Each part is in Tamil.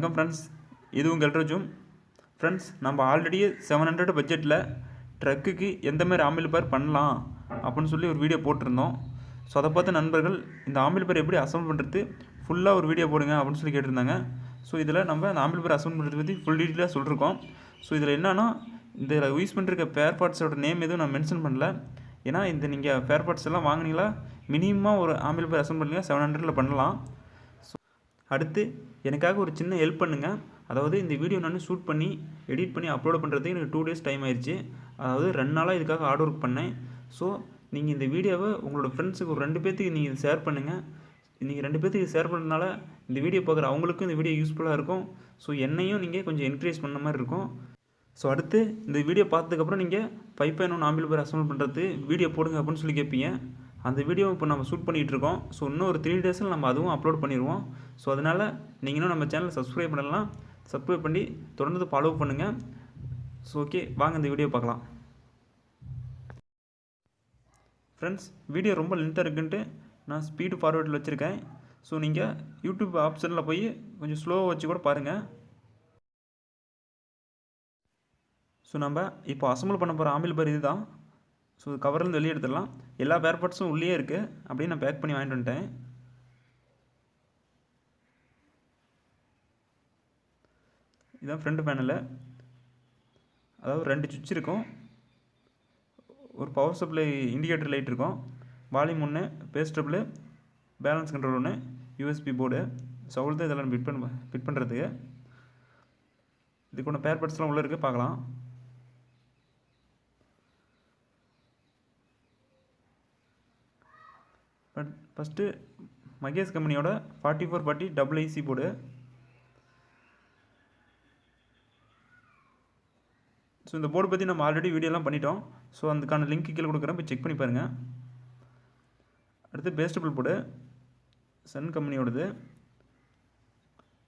வணக்கம் ஃப்ரெண்ட்ஸ், இது உங்கள் ரஜும். ஃப்ரெண்ட்ஸ், நம்ம ஆல்ரெடி 700 பட்ஜெட்டில் ட்ரக்குக்கு எந்த மாதிரி ஆம்பிள்பேர் பண்ணலாம் அப்படின்னு சொல்லி ஒரு வீடியோ போட்டிருந்தோம். ஸோ அதை பார்த்த நண்பர்கள் இந்த ஆம்பிள்பேர் எப்படி அசம்பிள் பண்ணுறது ஃபுல்லாக ஒரு வீடியோ போடுங்க அப்படின்னு சொல்லி கேட்டிருந்தாங்க. ஸோ இதில் நம்ம அந்த ஆம்பிள்பேர் அசம்பிள் பண்ணுறது பற்றி ஃபுல் டீட்டெயிலாக சொல்லியிருக்கோம். ஸோ இதில் என்னென்னா, இந்த யூஸ் பண்ணிருக்க பேர் பார்ட்ஸோட நேம் எதுவும் நான் மென்ஷன் பண்ணல. ஏன்னா இந்த நீங்கள் பேர் பார்ட்ஸ் எல்லாம் வாங்கினீங்களா மினிமமாக ஒரு ஆம்பிள்பேர் அசம்பிள் பண்ணுங்கள் 700 பண்ணலாம். அடுத்து எனக்காக ஒரு சின்ன ஹெல்ப் பண்ணுங்கள். அதாவது இந்த வீடியோ நான் ஷூட் பண்ணி எடிட் பண்ணி அப்லோட் பண்ணுறதுக்கு எனக்கு 2 டேஸ் டைம் ஆயிடுச்சு. அதாவது 2 நாளாக இதுக்காக ஹார்ட் ஒர்க் பண்ணேன். ஸோ நீங்கள் இந்த வீடியோவை உங்களோட ஃப்ரெண்ட்ஸுக்கு ஒரு 2 பேர்த்துக்கு நீங்கள் ஷேர் பண்ணுங்கள். நீங்கள் 2 பேர்த்துக்கு ஷேர் பண்ணுறதுனால இந்த வீடியோ பார்க்குற அவங்களுக்கும் இந்த வீடியோ யூஸ்ஃபுல்லாக இருக்கும். ஸோ என்னையும் நீங்கள் கொஞ்சம் என்கரேஜ் பண்ண மாதிரி இருக்கும். ஸோ அடுத்து இந்த வீடியோ பார்த்ததுக்கப்புறம் நீங்கள் 5.1 ஆம்பிள்பேர் அசம்பிள் பண்ணுறது வீடியோ போடுங்க அப்படின்னு சொல்லி கேட்பீங்க. அந்த வீடியோ இப்போ நம்ம ஷூட் பண்ணிகிட்டு இருக்கோம். ஸோ இன்னும் ஒரு 3 டேஸில் நம்ம அதுவும் அப்லோட் பண்ணிடுவோம். ஸோ அதனால் நீங்களும் நம்ம சேனலை சப்ஸ்கிரைப் பண்ணலாம். சப்ஸ்கிரைப் பண்ணி தொடர்ந்து ஃபாலோ பண்ணுங்கள். ஸோ ஓகே, வாங்க இந்த வீடியோ பார்க்கலாம். ஃப்ரெண்ட்ஸ், வீடியோ ரொம்ப லென்த்தாக இருக்குன்ட்டு நான் ஸ்பீடு ஃபார்வேர்டில் வச்சுருக்கேன். ஸோ நீங்கள் யூடியூப் ஆப்ஷனில் போய் கொஞ்சம் ஸ்லோவாக வச்சு கூட பாருங்கள். ஸோ நம்ம இப்போ அசம்பிள் பண்ண போகிற ஆம்பிள்பேர் இது தான். ஸோ கவர்லேருந்து வெளியே எடுத்துடலாம். எல்லா பேர் பார்ட்ஸும் உள்ளே இருக்குது. அப்படியே நான் பேக் பண்ணி வாங்கிட்டு வந்துட்டேன். இதுதான் ஃப்ரண்ட் பேனலு. அதாவது 2 சுவிட்ச் இருக்கும். ஒரு பவர் சப்ளை இண்டிகேட்டர் லைட் இருக்கும். Volume 1, bass treble, balance control 1, USB board. So அவ்வளோ தான் இதெல்லாம் ஃபிட் பண்ணுறதுக்கு. இதுக்கு ஒன்று பேர் பார்ட்ஸ்லாம் உள்ளே இருக்குது, பார்க்கலாம். ஃபஸ்ட்டு மகேஷ் கம்பெனியோட 4440 டபுள் ஐசி போர்டு. ஸோ இந்த போர்டு பற்றி நம்ம ஆல்ரெடி வீடியோலாம் பண்ணிட்டோம். ஸோ அதுக்கான லிங்க் கீழே கொடுக்குறேன், போய் செக் பண்ணி பாருங்கள். அடுத்து பேஸ்டபிள் போர்டு, சன் கம்பெனியோடது.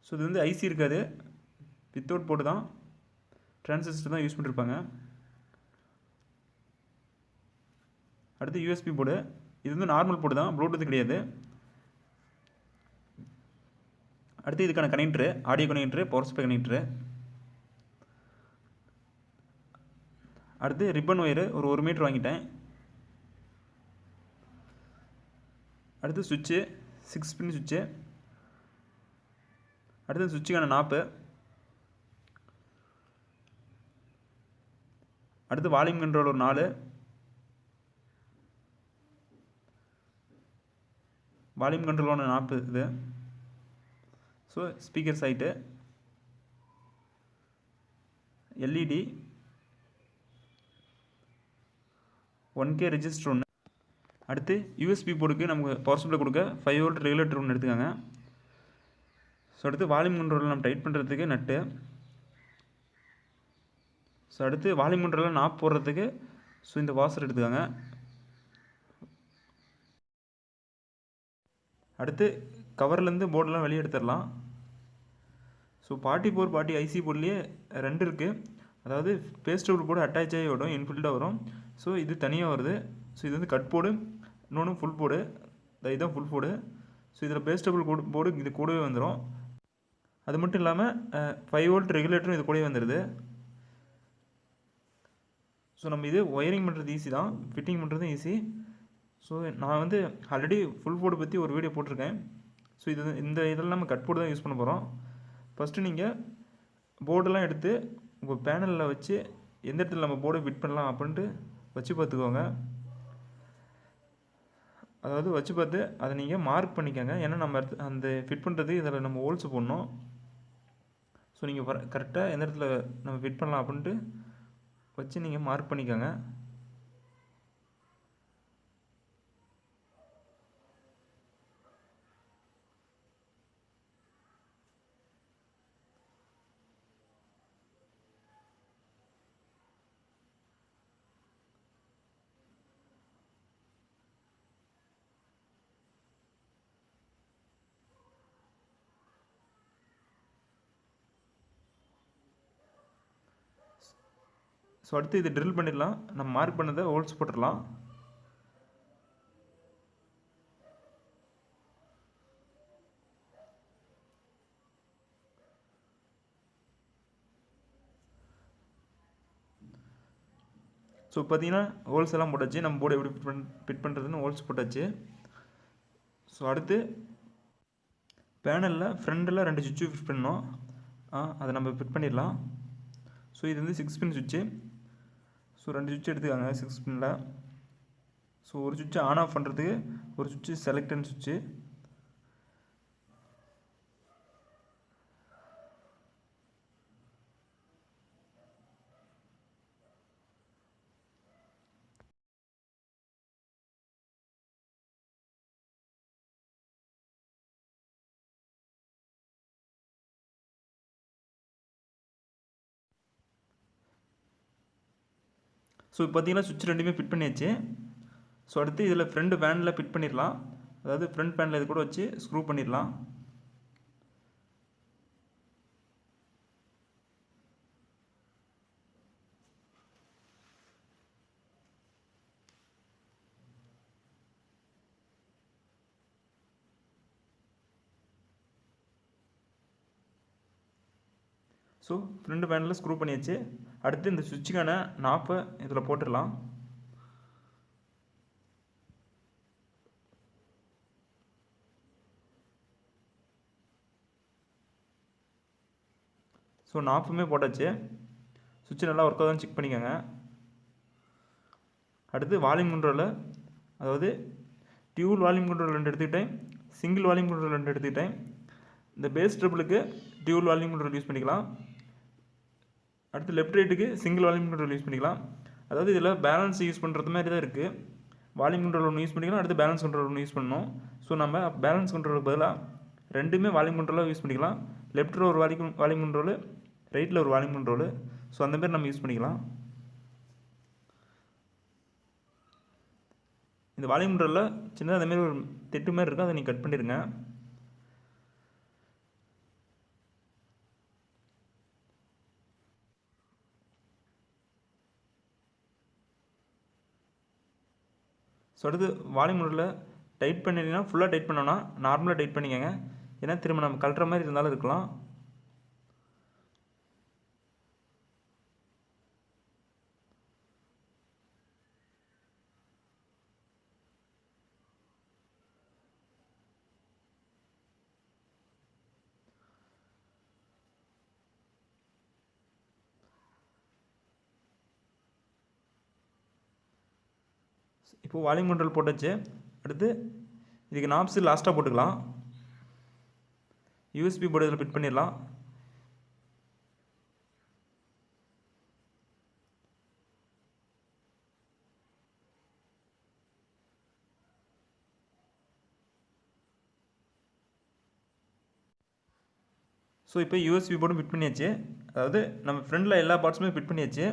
ஸோ இது வந்து ஐசி இருக்காது, வித்தவுட் போர்டு தான், டிரான்சிஸ்டர் தான் யூஸ் பண்ணியிருப்பாங்க. அடுத்து யூஎஸ்பி போர்டு. இது வந்து நார்மல் போர்டு தான், ப்ளூடூத் கிடையாது. அடுத்து இதுக்கான connector, audio connector, power supply connector. அடுத்து ரிப்பன் ஒயரு ஒரு 1 மீட்டர் வாங்கிட்டேன். அடுத்து சுவிட்சு 6 பின் சுவிட்சு. அடுத்து சுவிட்சுக்கான நாப்பு. அடுத்து வால்யூம் கண்ட்ரோல் ஒரு 4. வால்யூம் கண்ட்ரோலான நாப்பு இது. So speaker side, LED, 1K resistor ஒன்று. அடுத்து யூஎஸ்பி போர்டுக்கு நமக்கு பவர் சப்ளை கொடுக்க 5 வோல்ட் ரெகுலேட்டர் ஒன்று எடுத்துக்காங்க. ஸோ அடுத்து வால்யூம் கண்ட்ரோலில் நம்ம டைட் பண்ணுறதுக்கு நட்டு. ஸோ அடுத்து வால்யூம் கண்ட்ரோலில் நாப் போடுறதுக்கு ஸோ இந்த வாசர் எடுத்துக்காங்க. அடுத்து கவர்லேருந்து போர்டெலாம் வெளியே எடுத்துடலாம். ஸோ 4440 ஐசி போர்ட்லேயே 2 இருக்குது. அதாவது பேஸ்டபிள் போர்டு அட்டாச் ஆகி வரும், இன்பில்டாக வரும். ஸோ இது தனியாக வருது. ஸோ இது வந்து கட் போர்டு, இன்னொன்று ஃபுல் போர்டு. இதுதான் ஃபுல் போர்டு. ஸோ இதில் பேஸ்டபிள் போர்டு இது கூடவே வந்துடும். அது மட்டும் இல்லாமல் 5 வோல்ட் ரெகுலேட்டரும் இது கூடவே வந்துடுது. ஸோ நம்ம இது ஒயரிங் பண்ணுறது ஈஸி தான், ஃபிட்டிங் பண்ணுறதும் ஈஸி. ஸோ நான் வந்து ஆல்ரெடி ஃபுல் போர்டு பற்றி ஒரு வீடியோ போட்டிருக்கேன். ஸோ இதெல்லாம் நம்ம கட் போர்டு தான் யூஸ் பண்ண போகிறோம். ஃபஸ்ட்டு நீங்கள் போர்டெல்லாம் எடுத்து உங்கள் பேனலில் வச்சு எந்த இடத்துல நம்ம போர்டை ஃபிட் பண்ணலாம் அப்படின்ட்டு வச்சு பார்த்துக்கோங்க. அதாவது வச்சு பார்த்து அதை நீங்கள் மார்க் பண்ணிக்கோங்க. ஏன்னா நம்ம அந்த ஃபிட் பண்ணுறது இதில் நம்ம ஹோல்ஸ் போடணும். ஸோ நீங்கள் கரெக்டாக எந்த இடத்துல நம்ம ஃபிட் பண்ணலாம் அப்படின்ட்டு வச்சு நீங்கள் மார்க் பண்ணிக்கோங்க. ஸோ அடுத்து இது ட்ரில் பண்ணிடலாம். நம்ம மார்க் பண்ணதை ஹோல்ஸ் போட்டுடலாம். ஸோ பார்த்தீங்கன்னா ஹோல்ஸ் எல்லாம் போட்டாச்சு. நம்ம போர்டு எப்படி ஃபிட் பண்ணுறதுன்னு ஹோல்ஸ் போட்டாச்சு. ஸோ அடுத்து பேனலில் ஃப்ரண்டில் 2 சுவிட்சு ஃபிட் பண்ணோம். அதை நம்ம ஃபிட் பண்ணிடலாம். ஸோ இது வந்து 6 பின் சுவிட்சு. ஸோ 2 சுவிட்ச் எடுத்துக்காங்க 6 பின்னில். ஸோ ஒரு சுவிட்சை ஆன் ஆஃப் பண்ணுறதுக்கு ஒரு சுவிட்சு செலக்டன் சுவிட்சு. ஸோ இப்போ பார்த்தீங்கன்னா சுவிட்ச் ரெண்டுமே ஃபிட் பண்ணியாச்சு. ஸோ அடுத்து இதில் ஃப்ரண்ட் பேனில் ஃபிட் பண்ணிடலாம். அதாவது ஃப்ரண்ட் பேனில் இது கூட வச்சு ஸ்க்ரூ பண்ணிடலாம். ஸோ ஃப்ரண்ட் பேனில் ஸ்க்ரூ பண்ணியாச்சு. அடுத்து இந்த சுவிட்சுக்கான நாப்பை இதில் போட்டுடலாம். ஸோ நாப்புமே போட்டாச்சு. சுவிட்சு நல்லா ஒர்க் ஆகுதான்னு செக் பண்ணிக்கோங்க. அடுத்து வால்யூம் கண்ட்ரோலில், அதாவது டியூல் வால்யூம் கண்ட்ரோல் 2 எடுத்துக்கிட்டேன், சிங்கிள் வால்யூம் கண்ட்ரோல் 2 எடுத்துக்கிட்டேன். இந்த பேஸ் ட்ரிபிளுக்கு டியூல் வால்யூம் கண்ட்ரோல் யூஸ் பண்ணிக்கலாம். அடுத்து லெஃப்ட் ரைட்டுக்கு சிங்கிள் வால்யூம் கண்ட்ரோல் யூஸ் பண்ணிக்கலாம். அதாவது இதில் பேலன்ஸ் யூஸ் பண்ணுறது மாதிரி தான் இருக்குது. வால்யூம் கண்ட்ரோல் ஒன்று யூஸ் பண்ணிக்கலாம், அடுத்து பேலன்ஸ் கண்ட்ரோல் ஒன்று யூஸ் பண்ணணும். ஸோ நம்ம பேலன்ஸ் கண்ட்ரோலுக்கு பதிலாக ரெண்டுமே வால்யூம் கண்ட்ரோலாக யூஸ் பண்ணிக்கலாம். லெஃப்ட்டில் ஒரு வால்யூம் கண்ட்ரோலு, ரைட்டில் ஒரு வால்யூம் கண்ட்ரோலு. ஸோ அந்தமாரி நம்ம யூஸ் பண்ணிக்கலாம். இந்த வால்யூம் கண்ட்ரோலில் சின்னதாக அந்தமாரி ஒரு திட்டு மாதிரி இருக்கும், அதை நீங்கள் கட் பண்ணிடுங்க. ஸோ அடுத்து வால்யூம் கண்ட்ரோலில் டைட் பண்ணிட்டீங்கன்னா ஃபுல்லாக டைட் பண்ணோன்னா நார்மலாக டைட் பண்ணிக்கோங்க. ஏன்னா திரும்ப நம்ம கழட்டுற மாதிரி இருந்தாலும் இருக்கலாம். இப்போது வால்யூம் கண்ட்ரோல் போட்டாச்சு. அடுத்து இதுக்கு நாப்ஸு லாஸ்ட்டாக போட்டுக்கலாம். யூஎஸ்பி போர்டு இதில் ஃபிட் பண்ணிடலாம். ஸோ இப்போ யூஎஸ்பி போர்டும் ஃபிட் பண்ணியாச்சு. அதாவது நம்ம ஃப்ரண்டில் எல்லா பார்ட்ஸுமே ஃபிட் பண்ணியாச்சு.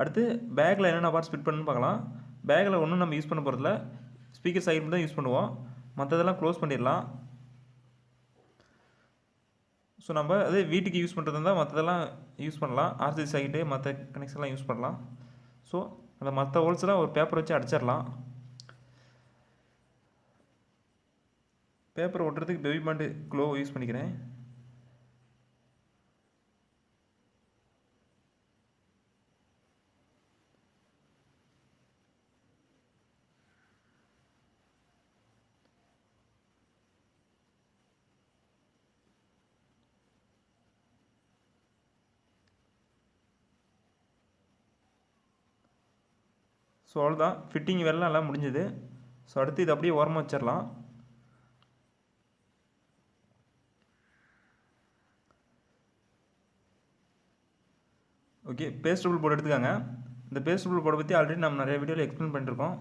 அடுத்து பேக்கில் என்னென்ன பார்ட்ஸ் ஃபிட் பண்ணணும்னு பார்க்கலாம். பேக்கில் ஒன்றும் நம்ம யூஸ் பண்ண போகிறதில்ல, ஸ்பீக்கர் சைடு தான் யூஸ் பண்ணுவோம். மற்றதெல்லாம் க்ளோஸ் பண்ணிடலாம். ஸோ நம்ம அதே வீட்டுக்கு யூஸ் பண்ணுறது இருந்தால் மற்றதெல்லாம் யூஸ் பண்ணலாம். ஆர்சி சைட்டு மற்ற கனெக்ஷன்லாம் யூஸ் பண்ணலாம். ஸோ அந்த மற்ற ஹோல்ஸ்லாம் ஒரு பேப்பர் வச்சு அடிச்சிடலாம். பேப்பர் ஒட்டுறதுக்கு பேபி பாண்டு க்ளோ யூஸ் பண்ணிக்கிறேன். ஸோ அவ்வளோதான், ஃபிட்டிங் வேலைலாம் எல்லாம் முடிஞ்சுது. ஸோ அடுத்து இது அப்படியே ஓரமாக வச்சிடலாம். ஓகே, பேஸ்டபிள் போர்டு எடுத்துக்காங்க. இந்த பேஸ்டபிள் போர்டை பற்றி ஆல்ரெடி நம்ம நிறைய வீடியோவில் எக்ஸ்பிளைன் பண்ணியிருக்கோம்.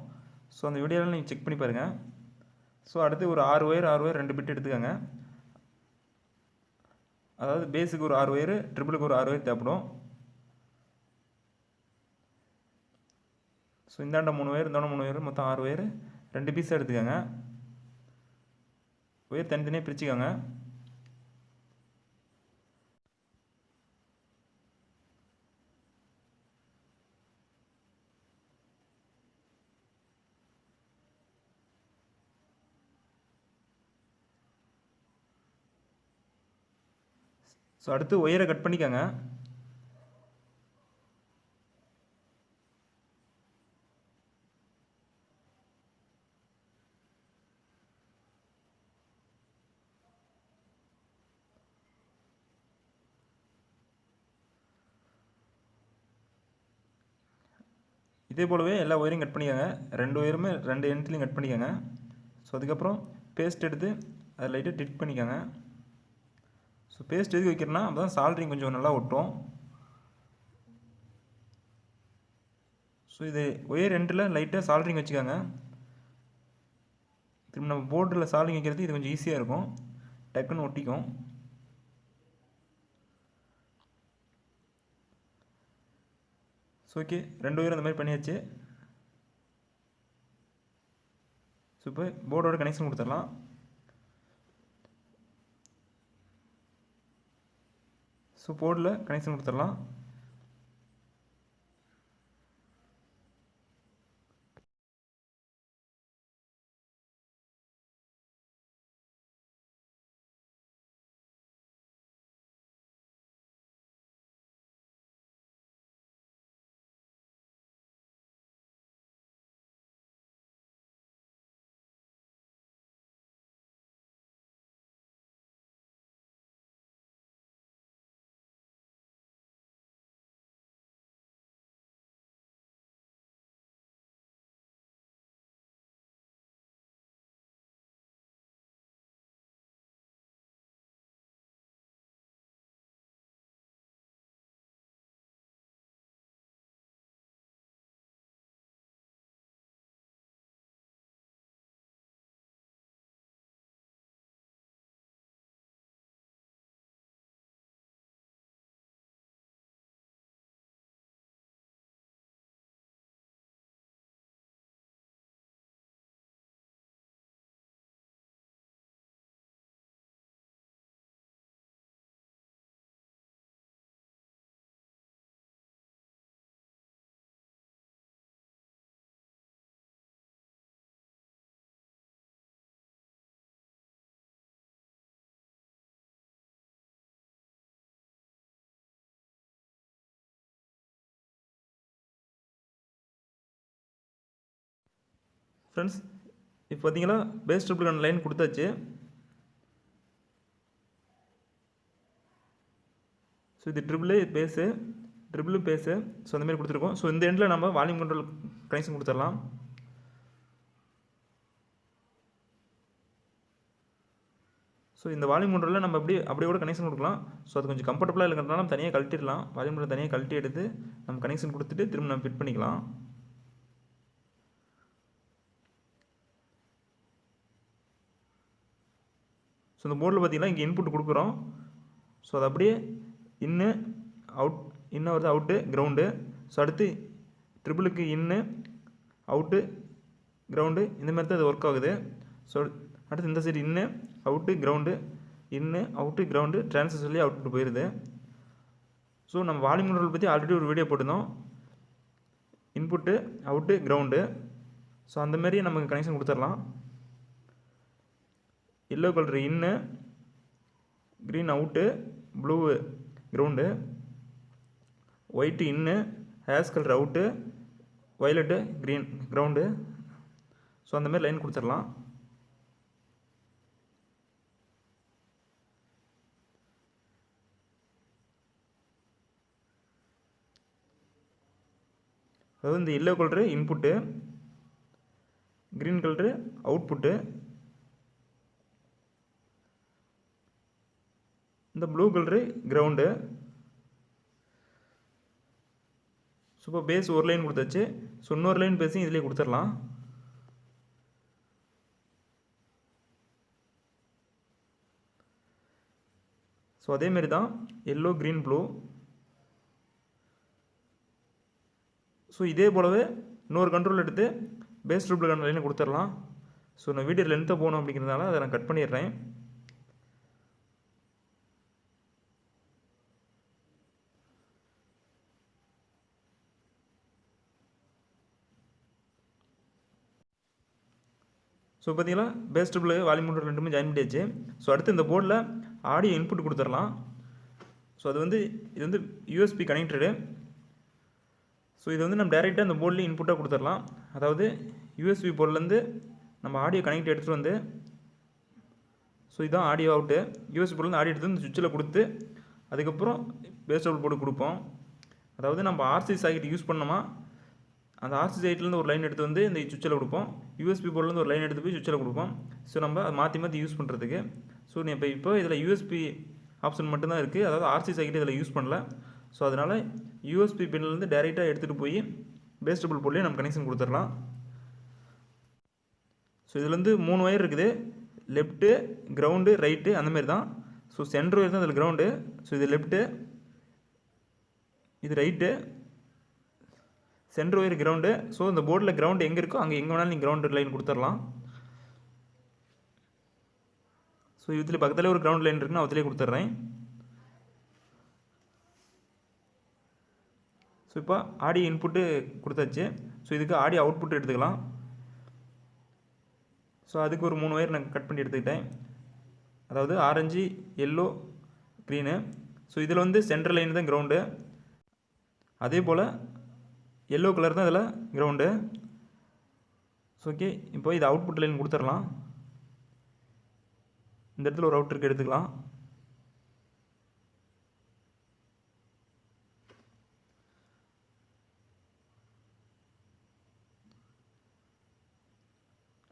ஸோ அந்த வீடியோவில் நீங்கள் செக் பண்ணி பாருங்கள். ஸோ அடுத்து ஒரு 6 ஒயர் 2 பிட் எடுத்துக்காங்க. அதாவது பேஸுக்கு ஒரு 6 ஒயரு, ட்ரிபிளுக்கு ஒரு 6 ஒயர் தேவைப்படும். ஸோ இந்தாண்ட 3 ஒயர், இந்தாண்ட 3 ஒயர், மொத்தம் 6 ஒயர், 2 பீஸாக எடுத்துக்கோங்க. ஒயர் தனித்தனியாக பிரிச்சுக்கோங்க. ஸோ அடுத்து ஒயரை கட் பண்ணிக்கோங்க. இதே போலவே எல்லா ஒயரையும் கட் பண்ணிக்கோங்க. 2 ஒயருமே 2 எண்ட்லையும் கட் பண்ணிக்கோங்க. ஸோ அதுக்கப்புறம் பேஸ்ட் எடுத்து அதை லைட்டாக டிட் பண்ணிக்கோங்க. ஸோ பேஸ்ட் எதுக்கு வைக்கிறேன்னா அப்போ தான் சால்ட்ரிங் கொஞ்சம் நல்லா ஒட்டும். ஸோ இது ஒயர் எண்டில் லைட்டாக சால்ட்ரிங் வச்சுக்கோங்க. திரும்ப நம்ம போர்டில் சால்ட்ரிங் வைக்கிறது இது கொஞ்சம் ஈஸியாக இருக்கும், டக்குன்னு ஒட்டிக்கும். ஸோ ஓகே, 2 ஒயர் அந்த மாதிரி பண்ணியாச்சு. ஸோ இப்போ போர்டோட கனெக்ஷன் கொடுத்துடலாம். ஸோ போர்டில் கனெக்ஷன் கொடுத்துடலாம். ஃப்ரெண்ட்ஸ், இப்போ பார்த்தீங்கன்னா பேஸ் ட்ரிபிளுக்கான லைன் கொடுத்தாச்சு. ஸோ இது treble bass, treble bass, so அந்தமாதிரி கொடுத்துருக்கோம். ஸோ இந்த எண்டில் நம்ம வால்யூம் கண்ட்ரோல் கனெக்ஷன் கொடுத்துடலாம். ஸோ இந்த வால்யூம் கண்ட்ரோலில் நம்ம அப்படியே கூட கனெக்ஷன் கொடுக்கலாம். ஸோ அது கொஞ்சம் கம்ஃபர்டபுளாக இருக்கிறதுனால நம்ம தனியாக கழட்டிடலாம். வால்யூம் கண்ட்ரோல் தனியாக கழட்டி எடுத்து நம்ம கனெக்ஷன் கொடுத்துட்டு திரும்ப நம்ம ஃபிட் பண்ணிக்கலாம். ஸோ இந்த போர்டில் பார்த்தீங்கன்னா இங்கே இன்புட் கொடுக்குறோம். ஸோ அது அப்படியே இன்னு அவுட், இன்னும் வருது அவுட்டு கிரவுண்டு. ஸோ அடுத்து ட்ரிபிளுக்கு இன்னு அவுட்டு கிரவுண்டு, இந்த மாதிரி தான் அது ஒர்க் ஆகுது. ஸோ அடுத்து இந்த side in out ground, in out ground, transfer சொல்லி அவுட்புட் போயிடுது. ஸோ நம்ம வால்யூம் கண்ட்ரோல் பற்றி ஆல்ரெடி ஒரு வீடியோ போட்டிருந்தோம், இன்புட்டு அவுட்டு கிரவுண்டு. ஸோ அந்தமாரி நமக்கு கனெக்ஷன் கொடுத்துடலாம். Yellow colour in, green out, blue ground, white in, hash colour out, violet green ground. So அந்தமாரி லைன் கொடுத்துடலாம். அதாவது இந்த yellow colour input, green colour output, இந்த ப்ளூ கலரு கிரவுண்டு. ஸோ இப்போ பேஸ் ஒரு லைன் கொடுத்தாச்சு. ஸோ இன்னொரு லைன் பேஸையும் இதிலே கொடுத்துடலாம். ஸோ அதேமாரி தான் எல்லோ க்ரீன் ப்ளூ. ஸோ இதே போலவே இன்னொரு கண்ட்ரோல் எடுத்து பேஸ் ட்ரிபிளுக்கான லைனை கொடுத்துடலாம். ஸோ நான் வீடியோ லென்த்தை போகணும் அப்படிங்கிறதுனால அதை நான் கட் பண்ணிடுறேன். ஸோ பார்த்தீங்கன்னா பேஸ் ட்ரிபிள் வால்யூம் கண்ட்ரோல் ரெண்டுமே ஜாயின் பண்ணியாச்சு. ஸோ அடுத்து இந்த போர்டில் ஆடியோ இன்புட் கொடுத்துடலாம். ஸோ அது வந்து இது வந்து யூஎஸ்பி கனெக்டடு. ஸோ இது வந்து நம்ம டேரெக்டாக இந்த போர்ட்லேயும் இன்புட்டாக கொடுத்துடலாம். அதாவது யூஎஸ்பி போர்ட்லேருந்து நம்ம ஆடியோ கனெக்ட் எடுத்துகிட்டு வந்து, ஸோ இதுதான் ஆடியோ அவுட்டு. யூஎஸ்பி போர்ட்லேருந்து ஆடியோ எடுத்து இந்த சுவிட்சில் கொடுத்து அதுக்கப்புறம் பேஸ் ட்ரிபிள் போர்டு கொடுப்போம். அதாவது நம்ம ஆர்சி சாக்கெட் யூஸ் பண்ணோமா அந்த ஆர்சி சைட்லேருந்து ஒரு லைன் எடுத்து வந்து இந்த சுவிட்சில் கொடுப்போம், யூஎஸ்பி போர்ட்லேருந்து ஒரு லைன் எடுத்து போய் சுவிட்சில் கொடுப்போம். ஸோ நம்ம அதை மாற்றி மாற்றி யூஸ் பண்ணுறதுக்கு. ஸோ நீ இப்போ இதில் யூஎஸ்பி ஆப்ஷன் மட்டும்தான் இருக்குது, அதாவது ஆர்சி சைக்கிள் இதில் யூஸ் பண்ணல. ஸோ அதனால் யூஎஸ்பி பின்லேருந்து டேரெக்டாக எடுத்துகிட்டு போய் பேஸ் டபுள் போர்ட்லேயே நம்ம கனெக்ஷன் கொடுத்துடலாம். ஸோ இதுலேருந்து 3 ஒயர் இருக்குது, லெஃப்ட்டு, கிரவுண்டு, ரைட்டு, அந்தமாரி தான். ஸோ சென்ட்ரு ஒயர் தான் இதில் கிரவுண்டு. ஸோ இது லெஃப்ட்டு, இது right, centre wire ground. So இந்த போர்டில் கிரவுண்டு எங்கே இருக்கோ அங்கே எங்கே வேணாலும் நீங்கள் கிரவுண்டு லைன் கொடுத்துடலாம். ஸோ இதில் பக்கத்தில் ஒரு கிரவுண்ட் லைன் இருக்குன்னு அதிலே கொடுத்துட்றேன். ஸோ இப்போ ஆடியோ இன்புட்டு கொடுத்தாச்சு. ஸோ இதுக்கு ஆடியோ அவுட்புட் எடுத்துக்கலாம். ஸோ அதுக்கு ஒரு 3 ஒயர் நான் கட் பண்ணி எடுத்துக்கிட்டேன், அதாவது ஆரஞ்சு, எல்லோ, க்ரீனு. ஸோ இதில் வந்து சென்ட்ரல் லைன் தான் கிரவுண்டு, அதே போல் எல்லோ கலர் தான் இதில் கிரவுண்டு. ஸோ ஓகே, இப்போ இது அவுட்புட் லைன் கொடுத்துடலாம். இந்த இடத்துல ஒரு அவுட்ருக்கு எடுத்துக்கலாம்.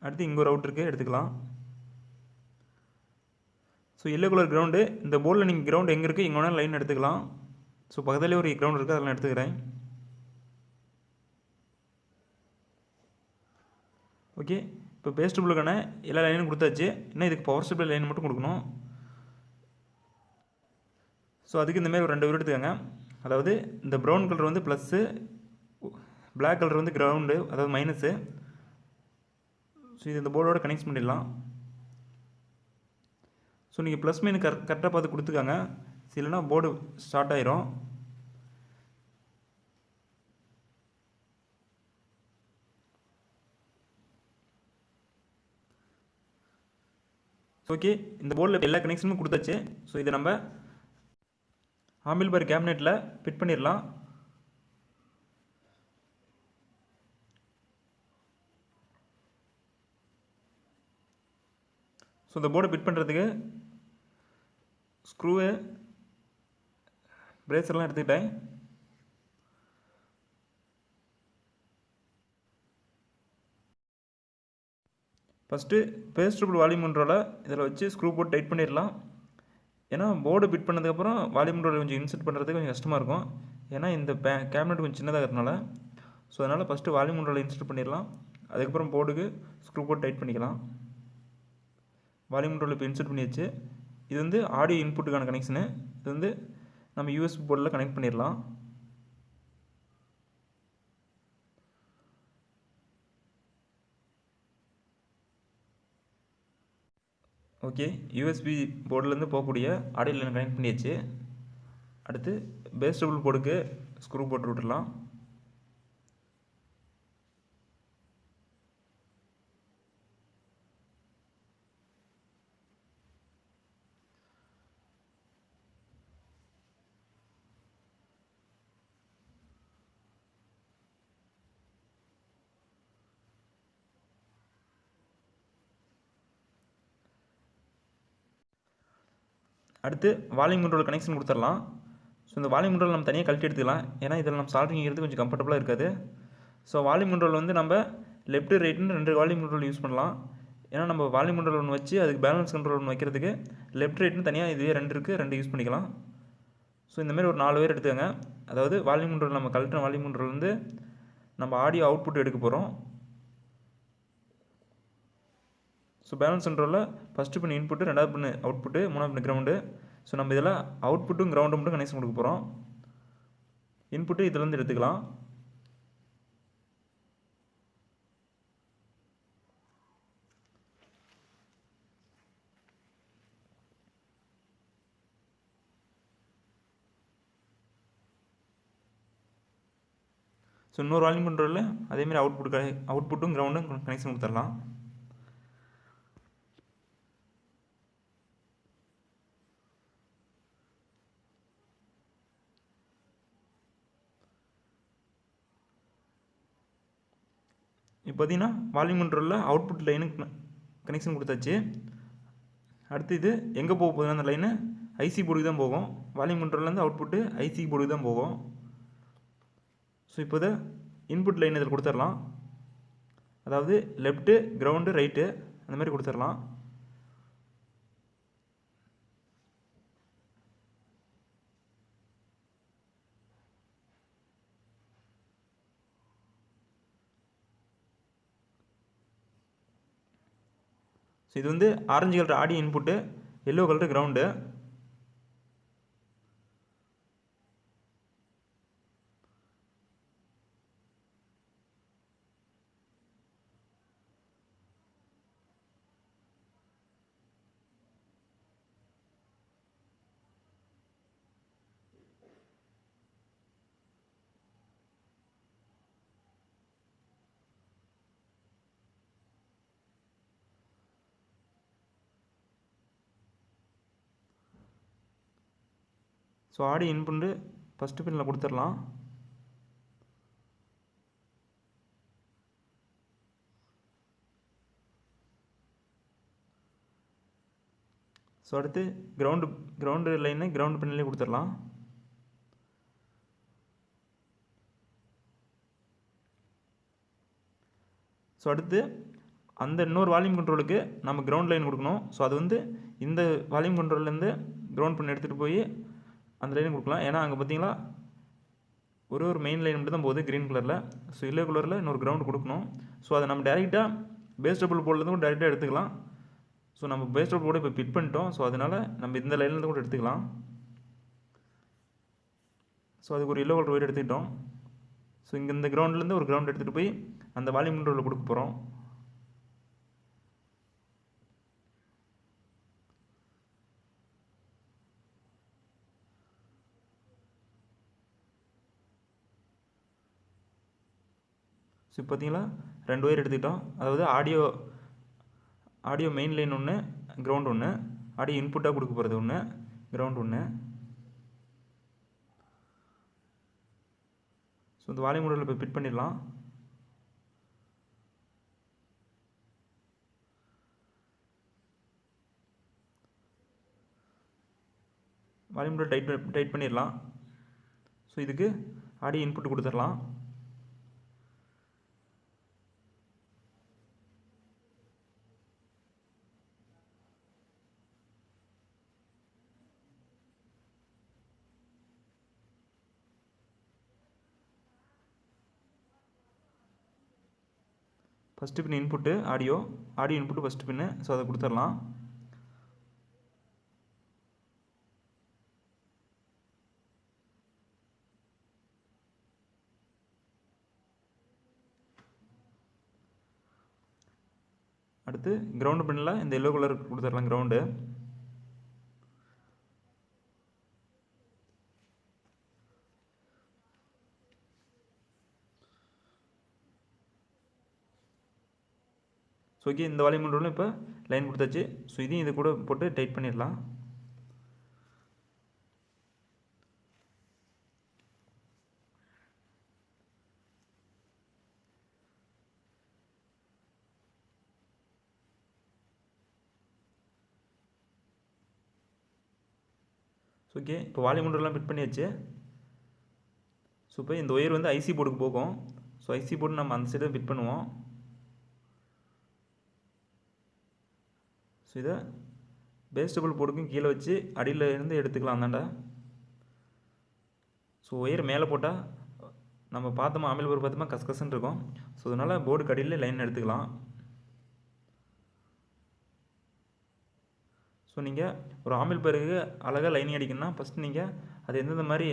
அடுத்து இங்கே ஒரு அவுட்ருக்கு எடுத்துக்கலாம். So yellow colour ground. இந்த போர்டில் நீங்கள் கிரவுண்டு எங்கே இருக்குது இங்கே வேணால் லைன் எடுத்துக்கலாம். ஸோ பக்கத்துலேயே ஒரு கிரவுண்ட் இருக்குது, அதெல்லாம் எடுத்துக்கிறேன். ஓகே, இப்போ பேஸ் டபுளுக்கான எல்லா லைனும் கொடுத்தாச்சு. இன்னும் இதுக்கு பவர் சப்ளை லைன் மட்டும் கொடுக்கணும். ஸோ அதுக்கு இந்தமாரி ஒரு 2 ஒயர் எடுத்துக்கோங்க. அதாவது இந்த ப்ரௌன் கலர் வந்து ப்ளஸ்ஸு, பிளாக் கலர் வந்து கிரவுண்டு, அதாவது மைனஸு. ஸோ இது இந்த போர்டோட கனெக்ட் பண்ணிடலாம். ஸோ நீங்கள் ப்ளஸ் மைனு கரெக்டாக பார்த்து கொடுத்துக்காங்க, இல்லைன்னா போர்டு ஸ்டார்ட் ஆயிரும். ஓகே, இந்த போர்டில் எல்லா கனெக்ஷனும் கொடுத்தாச்சு. ஸோ இதை நம்ம ஆம்பிள் பார் கேபினெட்டில் ஃபிட் பண்ணிடலாம். ஸோ இந்த போர்டை ஃபிட் பண்ணுறதுக்கு ஸ்க்ரூவு, பிரேசர்லாம் எடுத்துக்கிட்டேன். ஃபஸ்ட்டு பேஸ் டபுள் வால்யூம் கண்ட்ரோலை இதில் வச்சு ஸ்க்ரூ போட்டு டைட் பண்ணிடலாம். ஏன்னா போர்டு ஃபிட் பண்ணதுக்கப்புறம் வால்யூம் கண்ட்ரோல் கொஞ்சம் இன்சர்ட் பண்ணுறதுக்கு கொஞ்சம் கஷ்டமாக இருக்கும், ஏன்னா இந்த கேபினெட் கொஞ்சம் சின்னதாக இருக்கிறதுனால. ஸோ அதனால் ஃபஸ்ட்டு வால்யூம் கண்ட்ரோலை இன்சர்ட் பண்ணிடலாம், அதுக்கப்புறம் போர்டுக்கு ஸ்க்ரூ போட்டு டைட் பண்ணிக்கலாம். வால்யூம் கண்ட்ரோல் இப்போ இன்சர்ட் பண்ணியாச்சு. இது வந்து ஆடியோ இன்புட்டுக்கான கனெக்ஷனு. இது வந்து நம்ம யூஎஸ்பி போர்டில் கனெக்ட் பண்ணிடலாம். ஓகே, யூஎஸ்பி போர்டிலேருந்து போகக்கூடிய ஆடியோ லைன் கனெக்ட் பண்ணியாச்சு. அடுத்து பேஸ் டபுள் போர்டுக்கு ஸ்க்ரூ போட்டு விட்டுடலாம். அடுத்து வால்யூம் கண்ட்ரோல் கனெக்ஷன் கொடுத்துடலாம். ஸோ இந்த வால்யூம் கண்ட்ரோல் நம்ம தனியாக கழட்டி எடுத்துக்கலாம், ஏன்னா இதில் நம்ம சால்ட்ரிங்கிறது கொஞ்சம் கம்ஃபர்டபுளாக இருக்காது. ஸோ வால்யூம் கண்ட்ரோல் வந்து நம்ம லெஃப்ட்டு ரைட்டுன்னு 2 வால்யூம் கண்ட்ரோல் யூஸ் பண்ணலாம். ஏன்னா நம்ம வால்யூம் கண்ட்ரோல் ஒன்று வச்சு அதுக்கு பேலன்ஸ் கண்ட்ரோல் ஒன்று வைக்கிறதுக்கு லெஃப்ட் ரைட்டுன்னு தனியாக இதுவே 2 இருக்குது, 2 யூஸ் பண்ணிக்கலாம். ஸோ இந்தமாரி ஒரு 4 பேர் எடுத்துக்கோங்க. அதாவது வால்யூம் கண்ட்ரோல் நம்ம கழட்டின வால்யூம் கண்ட்ரோல் வந்து நம்ம ஆடியோ அவுட்புட் எடுக்க போகிறோம். ஸோ பேலன்ஸ் கண்ட்ரோலில் ஃபஸ்ட்டு பின் இன்புட்டு, 2வது பின் அவுட்புட்டு, 3வது பின் கிரவுண்டு. ஸோ நம்ம இதில் அவுட்புட்டும் கிரவுண்டும் மட்டும் கனெக்ஷன் கொடுக்க போகிறோம். இன்புட்டு இதிலேருந்து எடுத்துக்கலாம். ஸோ இன்னொரு வால்யூம் கண்ட்ரோலில் அதேமாதிரி அவுட்புட்டும் கிரவுண்டும் கனெக்ஷன் கொடுத்துடலாம். இப்போ பார்த்தீங்கன்னா வால்யூம் கண்ட்ரோலில் அவுட்புட் லைனுக்கு கனெக்ஷன் கொடுத்தாச்சு. அடுத்து இது எங்கே போக போகுதுன்னா அந்த லைனு ஐசி போர்டுக்கு தான் போகும். வால்யூம் கண்ட்ரோல்லேருந்து அவுட்புட்டு ஐசி போர்டுக்கு தான் போகும். ஸோ இப்போ இதை இன்புட் லைன் இதில் கொடுத்துடலாம். அதாவது லெஃப்ட்டு, கிரவுண்டு, ரைட்டு அந்த மாதிரி கொடுத்துடலாம். ஸோ இது வந்து orange colour audio input, yellow colour ground. So audio input first பின்னில் கொடுத்துடலாம். ஸோ அடுத்து கிரவுண்டு லைனை கிரவுண்டு பின்னிலே கொடுத்துடலாம். ஸோ அடுத்து அந்த இன்னொரு வால்யூம் கண்ட்ரோலுக்கு நம்ம கிரவுண்ட் லைன் கொடுக்கணும். ஸோ அது வந்து இந்த வால்யூம் கண்ட்ரோல்லேருந்து கிரவுண்ட் பண்ணி எடுத்துகிட்டு போய் அந்த லைன் கொடுக்கலாம். ஏன்னா அங்கே பார்த்தீங்களா ஒரு மெயின் லைன் மட்டும் தான் போகுது க்ரீன் கலரில். ஸோ எல்லோ கலரில் இன்னொரு கிரவுண்ட் கொடுக்கணும். ஸோ அதை நம்ம டேரெக்டாக பேஸ் டபுள் போர்ட்லேருந்து கூட டேரெக்டாக எடுத்துக்கலாம். ஸோ நம்ம பேஸ் டபுள் போர்டு இப்போ ஃபிட் பண்ணிட்டோம். ஸோ அதனால் நம்ம இந்த லைன்லேருந்து கூட எடுத்துக்கலாம். ஸோ அதுக்கு ஒரு எல்லோ கலர் ஒயர் எடுத்துக்கிட்டோம். ஸோ இங்கே இந்த கிரவுண்ட்லேருந்து ஒரு கிரவுண்ட் எடுத்துகிட்டு போய் அந்த வால்யூம் கண்ட்ரோலில் கொடுக்க போகிறோம். ஸோ இப்போ பார்த்தீங்களா 2 ஒயர் எடுத்துக்கிட்டோம். அதாவது ஆடியோ மெயின் லைன் ஒன்று, கிரவுண்ட் ஒன்று, ஆடியோ இன்புட்டாக கொடுக்க போகிறது ஒன்று, கிரவுண்ட் ஒன்று. ஸோ இந்த வால்யூம் கண்ட்ரோலில் இப்போ ஃபிட் பண்ணிடலாம். வால்யூம் கண்ட்ரோல் டைட் பண்ணிடலாம். ஸோ இதுக்கு ஆடியோ இன்புட் கொடுத்துடலாம். First pin input audio input first pin. So அதை கொடுத்துடலாம். அடுத்து கிரவுண்டு பின்னில் இந்த எல்லோ கலர் கொடுத்துடலாம் கிரவுண்டு. ஸோ ஓகே, இந்த வால்யூம் கண்ட்ரோலும் இப்போ லைன் கொடுத்தாச்சு. ஸோ இதையும் இது கூட போட்டு டைட் பண்ணிடலாம். ஸோ ஓகே, இப்போ வால்யூம் கண்ட்ரோல்லாம் ஃபிட் பண்ணியாச்சு. ஸோ இப்போ இந்த ஒயர் வந்து ஐசி போர்டுக்கு போகும். ஸோ ஐசி போர்டு நம்ம அந்த சைடு ஃபிட் பண்ணுவோம். ஸோ இதை பேஸ் டபுள் போர்டுக்கும் கீழே வச்சு அடியில் இருந்து எடுத்துக்கலாம் தாண்டா. ஸோ ஒயர் மேலே போட்டால் நம்ம பார்த்தோமா ஆமில் போர்டு பார்த்தோமா கசகசன்னு இருக்கும். ஸோ அதனால் போர்டுக்கு அடியில் லைன் எடுத்துக்கலாம். ஸோ நீங்கள் ஒரு ஆமில் பேருக்கு அழகாக லைனிங் அடிக்கணும்னா ஃபஸ்ட்டு நீங்கள் அது எந்தெந்த மாதிரி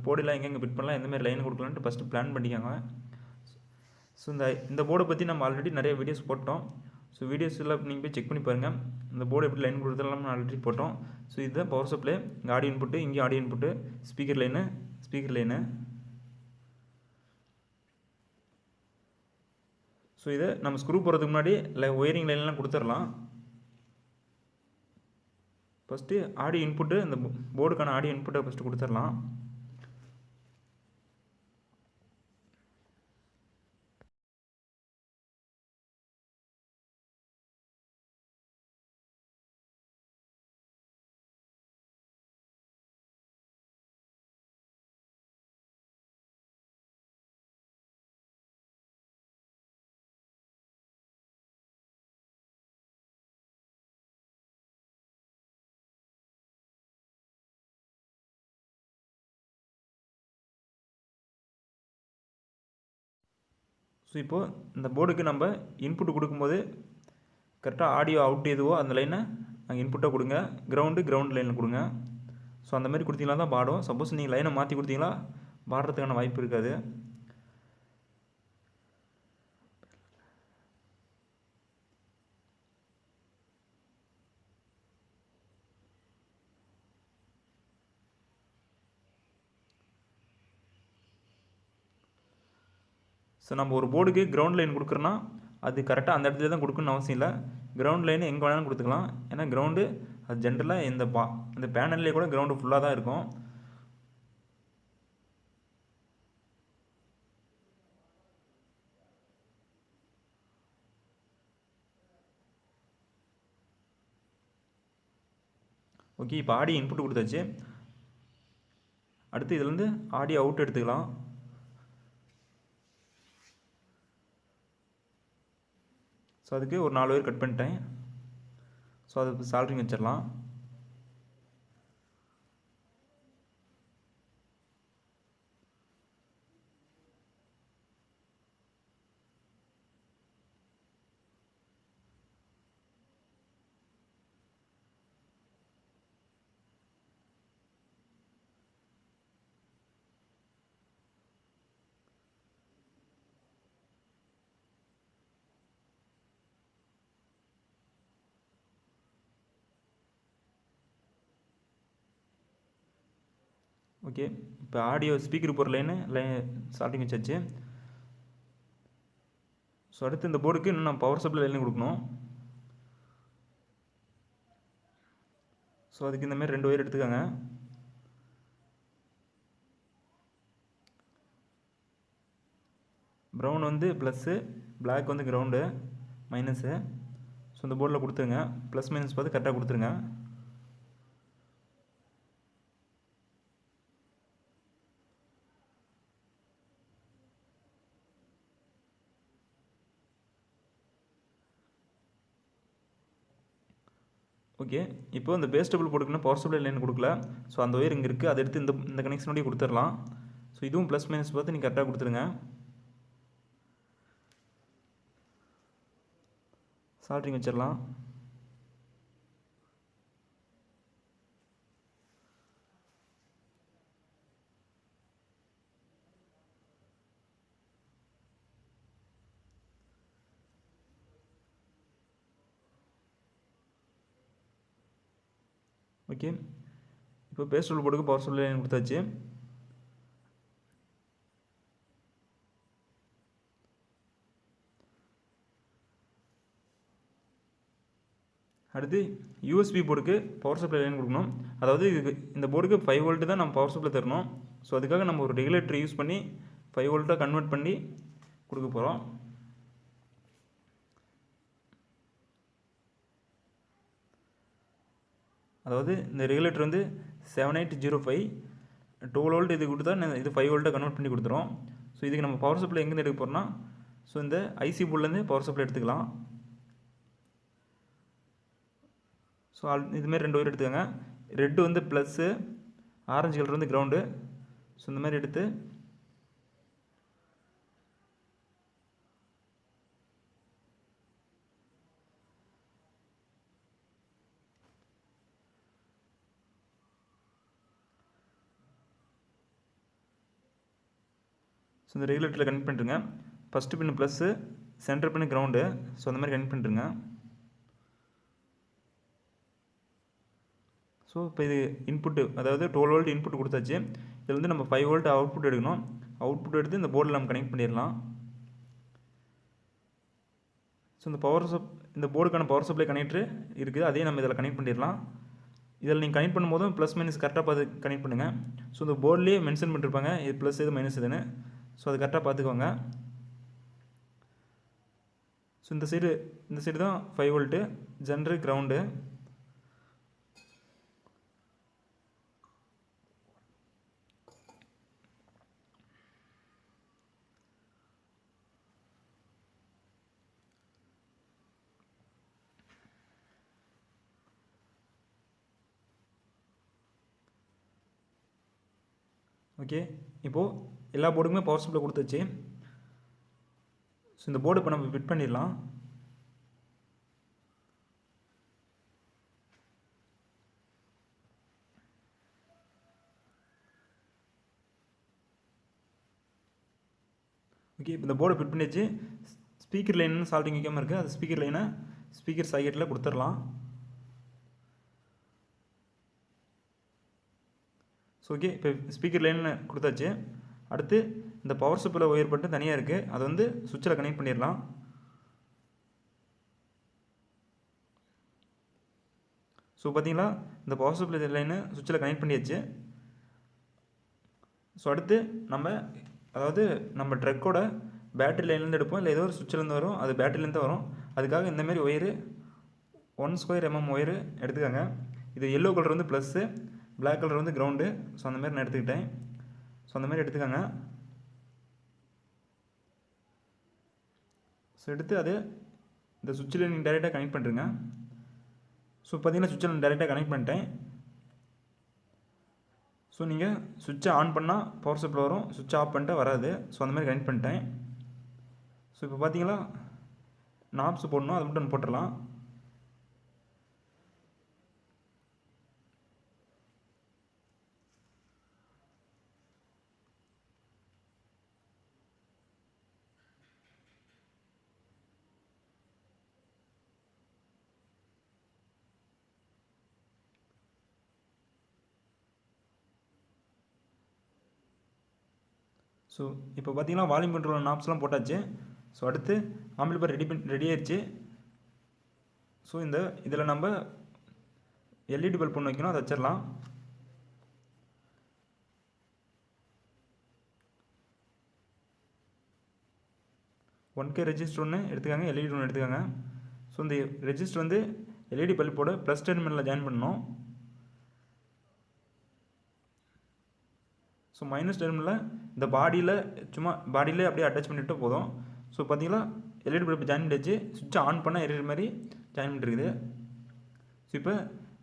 போர்டெல்லாம் எங்கெங்கே ஃபிட் பண்ணலாம், எந்த மாதிரி லைன் கொடுக்கலான்ட்டு ஃபஸ்ட்டு பிளான் பண்ணிக்கோங்க. ஸோ இந்த போர்டை பற்றி நம்ம ஆல்ரெடி நிறைய வீடியோஸ் போட்டோம். ஸோ வீடியோஸ் எல்லாம் நீங்கள் போய் செக் பண்ணி பாருங்கள். இந்த போர்டு எப்படி லைன் கொடுத்தெல்லாம் ஆல்ரெடி போட்டோம். ஸோ இதுதான் பவர் சப்ளை. இங்கே ஆடியோ இன்புட்டு, இங்கே audio input, speaker line. So இதை நம்ம ஸ்க்ரூ போகிறதுக்கு முன்னாடி ஒயரிங் லைன்லாம் கொடுத்துடலாம். ஃபஸ்ட்டு ஆடியோ இன்புட்டு, இந்த போர்டுக்கான ஆடியோ இன்புட்டை ஃபஸ்ட்டு கொடுத்துடலாம். ஸோ இப்போது இந்த போர்டுக்கு நம்ம இன்புட் கொடுக்கும்போது கரெக்டாக ஆடியோ அவுட் எதுவோ அந்த லைனை அங்கே இன்புட்டாக கொடுங்க, கிரவுண்ட் லைனில் கொடுங்க. ஸோ அந்த மாதிரி கொடுத்தீங்கன்னா தான் பாடும். சப்போஸ் நீங்கள் லைனை மாற்றி கொடுத்தீங்களா பாடுறதுக்கான வாய்ப்பு இருக்காது. ஸோ நம்ம ஒரு போர்டுக்கு கிரவுண்ட் லைன் கொடுக்குறோன்னா அது கரெக்டாக அந்த இடத்துல தான் கொடுக்கணும்னு அவசியம் இல்லை. கிரவுண்ட் லைன் எங்கே வேணாலும் கொடுத்துக்கலாம். ஏன்னா கிரவுண்டு அது ஜென்ரலாக இந்த பேனல்லே கூட கிரவுண்டு ஃபுல்லாக தான் இருக்கும். ஓகே, இப்போ ஆடியோ இன்புட் கொடுத்தாச்சு. அடுத்து இதுலேருந்து ஆடியோ அவுட் எடுத்துக்கலாம். ஸோ அதுக்கு ஒரு 4 ஒயர் கட் பண்ணிட்டேன். ஸோ அது சால்ட்ரிங் வச்சிடலாம். ஓகே, இப்போ ஆடியோ ஸ்பீக்கர் போகிற லைன் ஸ்டார்டிங் வச்சாச்சு. ஸோ அடுத்து இந்த போர்டுக்கு இன்னும் நான் பவர் சப்ளை லைன் கொடுக்கணும். ஸோ அதுக்கு இந்தமாதிரி 2 ஒயர் எடுத்துக்கோங்க. ப்ரௌன் வந்து ப்ளஸ்ஸு, பிளாக் வந்து கிரவுண்டு, மைனஸு. ஸோ இந்த போர்டில் கொடுத்துருங்க. ப்ளஸ் மைனஸ் பார்த்து கரெக்டாக கொடுத்துருங்க. ஓகே, இப்போ இந்த பேஸ் டேபிள் போட்டுக்கணும், பவர் சப்ளை லைன் கொடுக்கல. ஸோ அந்த ஒயர் இங்கே இருக்குது, அதை எடுத்து இந்த கனெக்ஷனோடய கொடுத்துடலாம். ஸோ இதுவும் ப்ளஸ் மைனஸ் பார்த்து நீங்கள் கரெக்டாக கொடுத்துருங்க. சால்ட்ரிங் வச்சிடலாம். ஓகே, இப்போ பேஸ் டேபிள் போர்டுக்கு பவர் சப்ளை லைன் கொடுத்தாச்சு. அடுத்து யூஎஸ்பி போர்டுக்கு பவர் சப்ளை லைன் கொடுக்கணும். அதாவது இந்த போர்டுக்கு 5 வோல்ட்டு தான் நம்ம பவர் சப்ளை தரணும். ஸோ அதுக்காக நம்ம ஒரு ரெகுலேட்டர் யூஸ் பண்ணி 5 வோல்ட்டாக கன்வெர்ட் பண்ணி கொடுக்க போகிறோம். அதாவது இந்த ரெகுலேட்டர் வந்து 7805 12 வோல்ட் இது கொடுத்தா இது 5 வோல்ட்டாக கன்வெர்ட் பண்ணி கொடுத்துரும். ஸோ இதுக்கு நம்ம பவர் சப்ளை எங்கேருந்து எடுக்க போகிறோம்னா, ஸோ இந்த ஐசி போர்ட்லேருந்து பவர் சப்ளை எடுத்துக்கலாம். ஸோ இதுமாரி 2 ஒயர் எடுத்துக்கோங்க. ரெட்டு வந்து ப்ளஸ்ஸு, ஆரஞ்சு கலர் வந்து கிரவுண்டு. ஸோ இந்த மாதிரி எடுத்து ஸோ இந்த ரெகுலேட்டரில் கனெக்ட் பண்ணிட்டுருங்க. ஃபஸ்ட்டு பின்னு ப்ளஸ்ஸு, சென்டர் பின்னு கிரவுண்டு. ஸோ அந்த மாதிரி கனெக்ட் பண்ணிட்டுருங்க. ஸோ இப்போ இது இன்புட்டு, அதாவது 12 வோல்ட் இன்புட் கொடுத்தாச்சு. இதில் வந்து நம்ம 5 வோல்ட் அவுட்புட் எடுக்கணும். அவுட்புட் எடுத்து இந்த போர்டில் நம்ம கனெக்ட் பண்ணிடலாம். ஸோ இந்த போர்டுக்கான பவர் சப்ளை கனெக்டர் இருக்குது, அதையும் நம்ம இதில் கனெக்ட் பண்ணிடலாம். இதில் நீங்கள் கனெக்ட் பண்ணும்போதும் ப்ளஸ் மைனஸ் கரெக்டாக பார்த்து கனெக்ட் பண்ணுங்கள். ஸோ இந்த போர்ட்லேயே மென்ஷன் பண்ணியிருப்பாங்க இது ப்ளஸ் இது மைனஸ் இதுன்னு. ஸோ அது கரெக்டாக பார்த்துக்கோங்க. ஸோ இந்த சைடு தான் 5 வோல்ட்டு, ஜென்ரல் கிரவுண்டு. ஓகே, இப்போது எல்லா போர்டுக்குமே பவர் சப்ளை கொடுத்தாச்சு. ஸோ இந்த போர்டு இப்போ நம்ம ஃபிட் பண்ணிடலாம். ஓகே, இப்போ இந்த போர்டை ஃபிட் பண்ணிச்சு. ஸ்பீக்கர் லைன் சால்ட்டிங் வைக்காமல் இருக்குது, அது ஸ்பீக்கர் லைனை ஸ்பீக்கர் சாக்கெட்டில் கொடுத்துடலாம். ஸோ ஓகே, இப்போ ஸ்பீக்கர் லைனில் கொடுத்தாச்சு. அடுத்து இந்த பவர் சப்ளை ஒயர் பட்டு தனியாக இருக்குது, அதை வந்து சுவிட்சில் கனெக்ட் பண்ணிடலாம். ஸோ பார்த்தீங்களா, இந்த பவர் சப்ளை லைனை சுவிட்சில் கனெக்ட் பண்ணியாச்சு. ஸோ அடுத்து நம்ம ட்ரக்கோட பேட்டரி லைன்லேருந்து எடுப்போம், இல்லை ஏதோ ஒரு சுவிட்சிலேருந்து வரும், அது பேட்டரிலேருந்து வரும். அதுக்காக இந்தமாரி ஒயரு 1 ஸ்கொயர் mm ஒயரு எடுத்துக்காங்க. இது எல்லோ கலர் வந்து ப்ளஸ்ஸு, பிளாக் கலர் வந்து கிரவுண்டு. ஸோ அந்தமாரி நான் எடுத்துக்கிட்டேன். ஸோ அந்தமாரி எடுத்துக்காங்க. ஸோ எடுத்து அது இந்த சுவிட்சில் நீங்கள் டைரெக்டாக கனெக்ட் பண்ணுறீங்க. ஸோ பார்த்தீங்கன்னா சுவிட்சில் நான் டைரெக்டாக கனெக்ட் பண்ணிட்டேன். ஸோ நீங்கள் சுவிட்சை ஆன் பண்ணால் பவர் சப்ளை வரும், சுவிட்ச் ஆஃப் பண்ணிட்டு வராது. ஸோ அந்த மாதிரி கனெக்ட் பண்ணிட்டேன். ஸோ இப்போ பார்த்தீங்களா நாப்ஸ் போடணும், அது மட்டும் போட்டுடலாம். ஸோ இப்போ பார்த்தீங்கன்னா வால்யூம் கண்ட்ரோல் நாப்ஸ்லாம் போட்டாச்சு. ஸோ அடுத்து ஆம்பிளிஃபையர் ரெடி ஆயிடுச்சு. ஸோ இதில் நம்ம எல்இடி பல்ப் ஒன்று வைக்கணும், அதை வச்சிடலாம். ஒன் கே ரெஜிஸ்டர் ஒன்று எடுத்துக்காங்க, எல்இடி ஒன்று எடுத்துக்காங்க. ஸோ இந்த ரெஜிஸ்டர் வந்து எல்இடி பல்போட ப்ளஸ் டெர்மினலில் ஜாயின் பண்ணணும். ஸோ மைனஸ் டெர்மினலில் இந்த பாடியில் அப்படியே அட்டாச் பண்ணிவிட்டு போதும். ஸோ பார்த்தீங்களா எல்இடி பல்ப் ஜாயின் பண்ணிடுச்சு. சுவிட்சை ஆன் பண்ணால் எரியிற மாதிரி ஜாயின் பண்ணிருக்குது. ஸோ இப்போ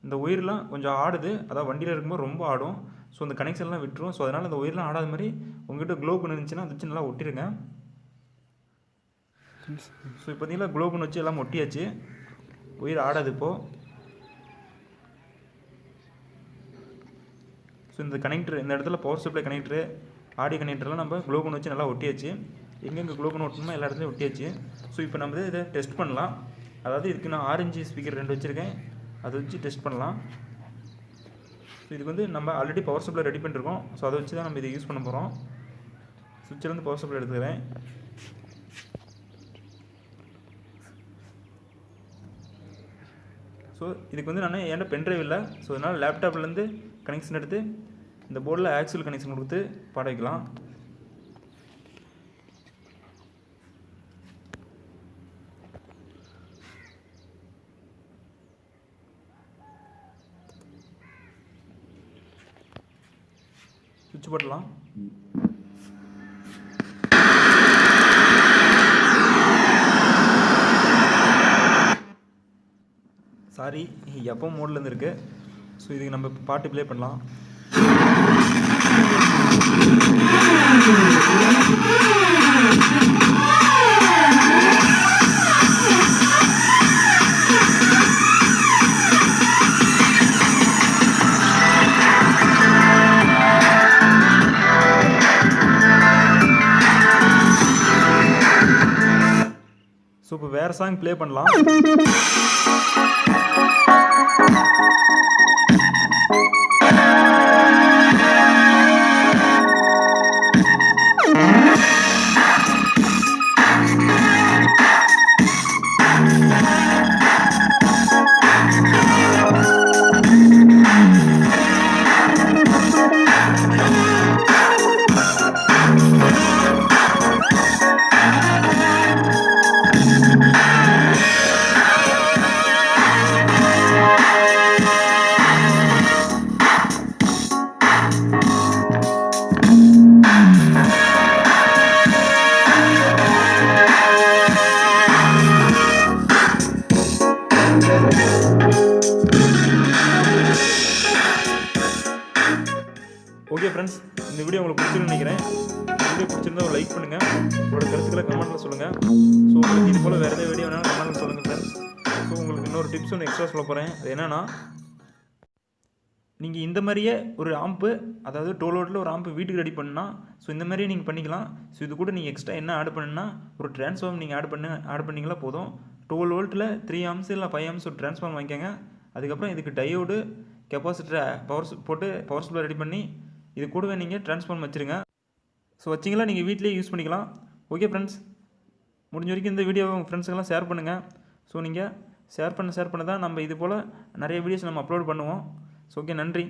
இந்த ஒயர்லாம் கொஞ்சம் ஆடுது, அதாவது வண்டியில் இருக்கும்போது ரொம்ப ஆடும். ஸோ அந்த கனெக்ஷன்லாம் விட்டுரும். ஸோ அதனால் அந்த ஒயர்லாம் ஆடாத மாதிரி உங்கள்கிட்ட க்ளோ பண்ணி இருந்துச்சுன்னா அதை வச்சு நல்லா ஒட்டிருங்க. ஸோ இப்போ பார்த்தீங்கன்னா க்ளோ பண்ணி வச்சு எல்லாம் ஒட்டியாச்சு, ஒயர் ஆடாது இப்போது. ஸோ இந்த கனெக்டர், இந்த இடத்துல பவர் சப்ளை கனெக்டரு, ஆடியோ கனெக்டர்லாம் நம்ம க்ளோ பண்ணி வச்சு நல்லா ஒட்டியாச்சு. எங்கெங்கே க்ளோ பண்ணி ஒட்டணுமோ எல்லா இடத்துலையும் ஒட்டியாச்சு. ஸோ இப்போ நம்ம இதை டெஸ்ட் பண்ணலாம். அதாவது இதுக்கு நான் ஆரஞ்சு ஸ்பீக்கர் 2 வச்சுருக்கேன், அதை வச்சு டெஸ்ட் பண்ணலாம். ஸோ இதுக்கு வந்து நம்ம ஆல்ரெடி பவர் சப்ளை ரெடி பண்ணிருக்கோம். ஸோ அதை வச்சு தான் நம்ம இதை யூஸ் பண்ண போகிறோம். சுவிட்சிலேருந்து பவர் சப்ளை எடுத்துக்கிறேன். ஸோ இதுக்கு வந்து நான் என்கிட்ட பென்ட்ரைவ் இல்லை, ஸோ அதனால் லேப்டாப்லேருந்து கனெக்ஷன் எடுத்து இந்த போர்டில் ஆக்சுவல் கனெக்ஷன் கொடுத்து பாட வைக்கலாம். சுவிட்ச் போடலாம். சாரி, எப்போ மோட்லேருந்து இருக்குது. ஸோ இதுக்கு நம்ம பாட்டு ப்ளே பண்ணலாம். ஸோ இப்போ வேறு சாங் ப்ளே பண்ணலாம். ஓகே ஃப்ரெண்ட்ஸ், இந்த வீடியோ உங்களுக்கு பிடிச்சிருக்குன்னு நினைக்கிறேன். வீடியோ பிடிச்சிருந்தா ஒரு லைக் பண்ணுங்கள், உங்களோட கருத்துக்களை கமெண்ட்டில் சொல்லுங்கள். ஸோ உங்களுக்கு இது போல் வேறு எதாவது வீடியோ வேணாலும் கமெண்ட்டில் சொல்லுங்கள் ஃப்ரெண்ட்ஸ். ஸோ உங்களுக்கு இன்னொரு டிப்ஸ் ஒன்று எக்ஸ்ட்ரா சொல்ல போகிறேன். அது என்னென்னா, நீங்கள் இந்த மாதிரியே ஒரு ஆம்பு, அதாவது 12 வோல்ட்டில் ஒரு ஆம்பு வீட்டுக்கு ரெடி பண்ணால், ஸோ இந்த மாதிரியே நீங்கள் பண்ணிக்கலாம். ஸோ இது கூட நீங்கள் எக்ஸ்ட்ரா என்ன ஆட் பண்ணுன்னா, ஒரு ட்ரான்ஸ்ஃபார்ம் நீங்கள் ஆட் பண்ணிங்களா போதும். 12 வோல்ட்டில் 3 ஆம்ஸ் இல்லை 5 ஆம்ஸ் ஒரு ட்ரான்ஸ்ஃபார்ம் வாங்கிக்கோங்க. அதுக்கப்புறம் இதுக்கு டயோடு, கெப்பாசிட்டர் போட்டு பவர் சப்ளை ரெடி பண்ணி இது கூடவே நீங்கள் ட்ரான்ஸ்ஃபார்ம் வச்சுருங்க. ஸோ வச்சிங்களா நீங்கள் வீட்டிலேயே யூஸ் பண்ணிக்கலாம். ஓகே ஃப்ரெண்ட்ஸ், முடிஞ்ச வரைக்கும் இந்த வீடியோவை உங்கள் ஃப்ரெண்ட்ஸுக்கெல்லாம் ஷேர் பண்ணுங்கள். ஸோ நீங்கள் ஷேர் பண்ண தான் நம்ம இது போல் நிறைய வீடியோஸ் நம்ம அப்லோட் பண்ணுவோம். ஸோ ஓகே, நன்றி.